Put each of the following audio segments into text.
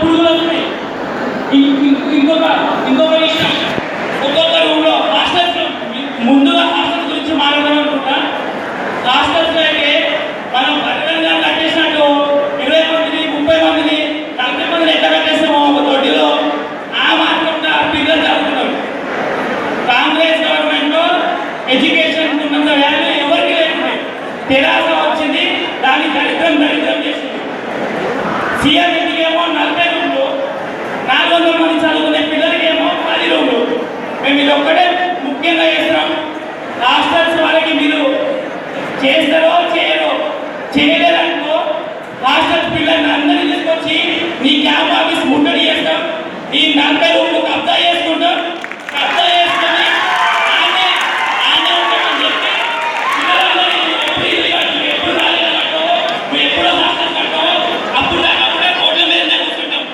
పురుగులు వస్తున్నాయి. ఇంకొక విషయం, ఒక్కొక్క రూమ్లో హాస్టల్స్, ముందుగా హాస్టల్స్ గురించి మాట్లాడదాం అనుకుంటా. హాస్టల్స్ అయితే మనం తెలంగాణ కట్టేసినట్టు 20 మందిని 30 మందిని 40 మందిని ఎట్లా కట్టేస్తామో ఒక తొట్టిలో ఆ మాత్రం పిల్లలు చదువుతున్నారు. కాంగ్రెస్ గవర్నమెంట్లో ఎడ్యుకేషన్ ఉన్నంత వాల్యూ ఎవరికి లేకుండా తెరాస వచ్చింది, దాన్ని దరిద్రం చేసింది. సీఎం ఇంటికేమో 40 రూమ్లు, 400 మంది చదువుకునే పిల్లలకేమో 10 రూమ్లు. మేము ఇది ఒక్కటే ముఖ్యంగా చేస్తున్నాం. హాస్టల్స్ వాళ్ళకి మీరు చేస్తారో చేయరో, చేయలేదనుకో హాస్టల్ పిల్లల్ని అందరినీ తీసుకొచ్చి నీ క్యాంప్ ఆఫీస్ ముట్టడి చేస్తాం. ఈ 40 రూమ్లు కబ్జా చేసుకుంటాం. కబ్జా చేసుకొని ఆనే ఉంటామని చెప్పి పిల్లలందరినీ ఎప్పుడు రాలేదు కట్టావో, నువ్వు ఎప్పుడో హాస్టల్ కట్టావో అప్పుడు దాకా కూడా కోట్ల మీద కూర్చుంటాం.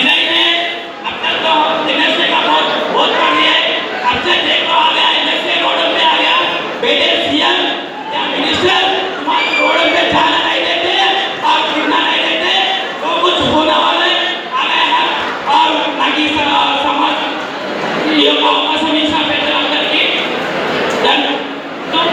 ఇదైతే అక్కడితో दिनेश का बहुत बढ़िया है। खर्चे देखो आ गया, इलेक्शन रोड पे आ गया, बेटे सीएम या मिनिस्टर तुम्हारे रोड पे जाना नहीं देते और गिरना नहीं देते, तो कुछ होने वाले आ गए हैं। और लगी समाज ये समीक्षा पे करके तो